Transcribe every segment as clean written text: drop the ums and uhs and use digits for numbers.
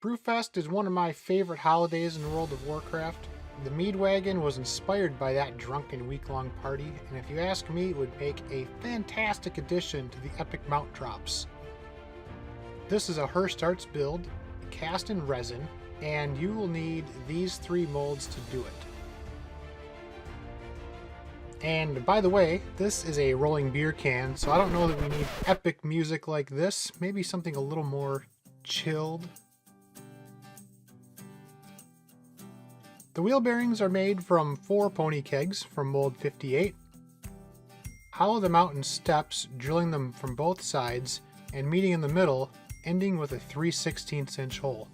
Brewfest is one of my favorite holidays in World of Warcraft. The Mead Wagon was inspired by that drunken week-long party, and if you ask me, it would make a fantastic addition to the epic mount drops. This is a Hearst Arts build, cast in resin, and you will need these 3 molds to do it. And by the way, this is a rolling beer can, so I don't know that we need epic music like this. Maybe something a little more chilled. The wheel bearings are made from 4 pony kegs from mold 58. Hollow them out in steps, drilling them from both sides and meeting in the middle, ending with a 3/16 inch hole.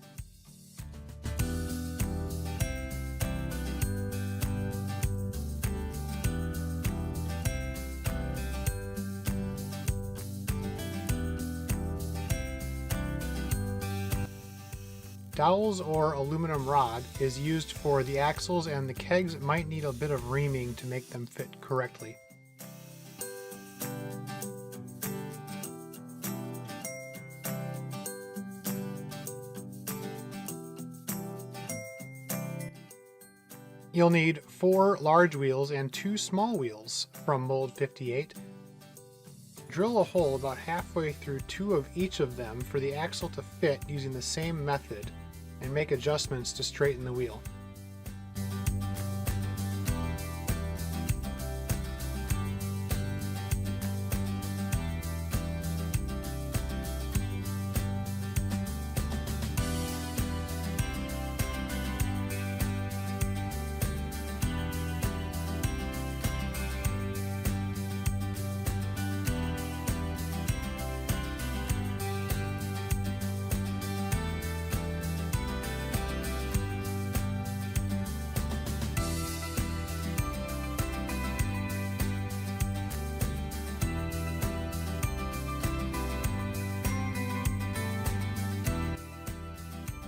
Dowels or aluminum rod is used for the axles, and the kegs might need a bit of reaming to make them fit correctly. You'll need 4 large wheels and 2 small wheels from mold 58. Drill a hole about halfway through 2 of each of them for the axle to fit using the same method, and make adjustments to straighten the wheel.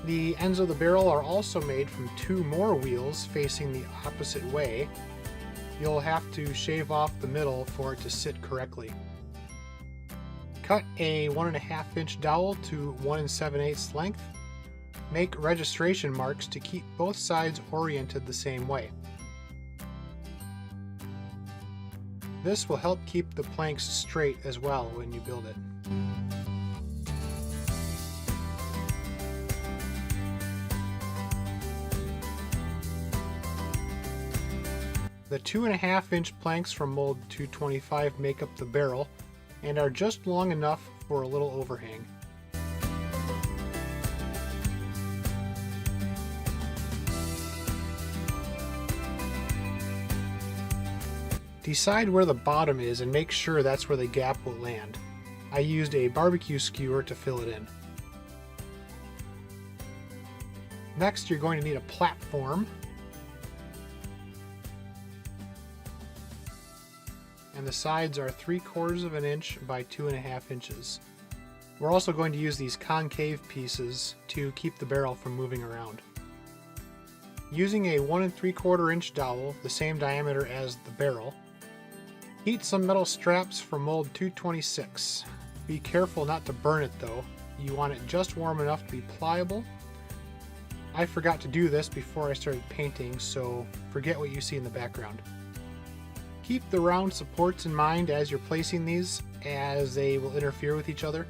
The ends of the barrel are also made from 2 more wheels facing the opposite way. You'll have to shave off the middle for it to sit correctly. Cut a 1.5 inch dowel to 1 7/8 length. Make registration marks to keep both sides oriented the same way. This will help keep the planks straight as well when you build it. The 2.5 inch planks from mold 225 make up the barrel and are just long enough for a little overhang. Decide where the bottom is and make sure that's where the gap will land. I used a barbecue skewer to fill it in. Next, you're going to need a platform. And the sides are 3/4 of an inch by 2.5 inches. We're also going to use these concave pieces to keep the barrel from moving around. Using a 1 3/4 inch dowel, the same diameter as the barrel, heat some metal straps from mold 226. Be careful not to burn it though. You want it just warm enough to be pliable. I forgot to do this before I started painting, so forget what you see in the background. Keep the round supports in mind as you're placing these, as they will interfere with each other.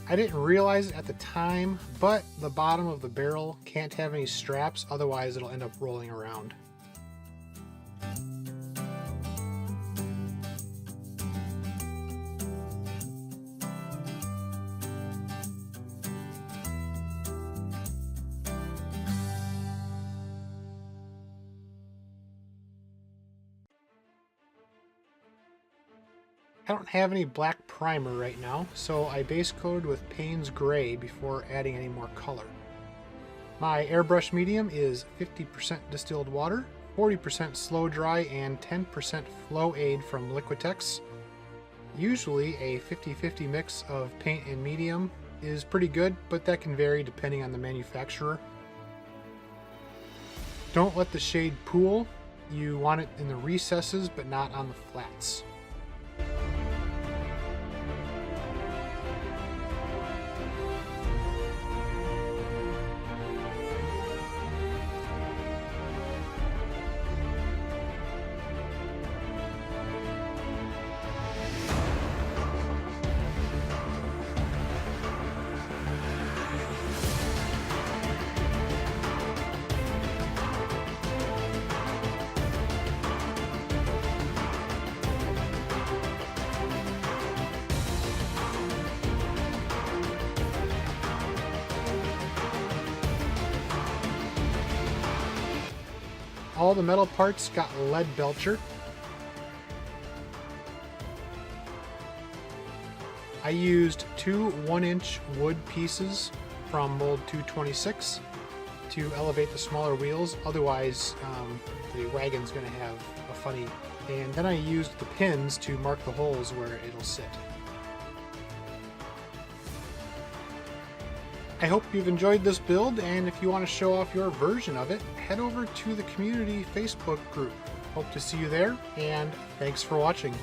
I didn't realize it at the time, but the bottom of the barrel can't have any straps, otherwise it'll end up rolling around. I don't have any black primer right now, so I base coated with Payne's Gray before adding any more color. My airbrush medium is 50% distilled water, 40% slow dry, and 10% flow aid from Liquitex. Usually a 50-50 mix of paint and medium is pretty good, but that can vary depending on the manufacturer. Don't let the shade pool. You want it in the recesses, but not on the flats. all the metal parts got lead belcher. I used two 1-inch wood pieces from mold 226 to elevate the smaller wheels, otherwise the wagon's going to have a funny. And then I used the pins to mark the holes where it'll sit. I hope you've enjoyed this build, and if you want to show off your version of it, head over to the community Facebook group. Hope to see you there, and thanks for watching.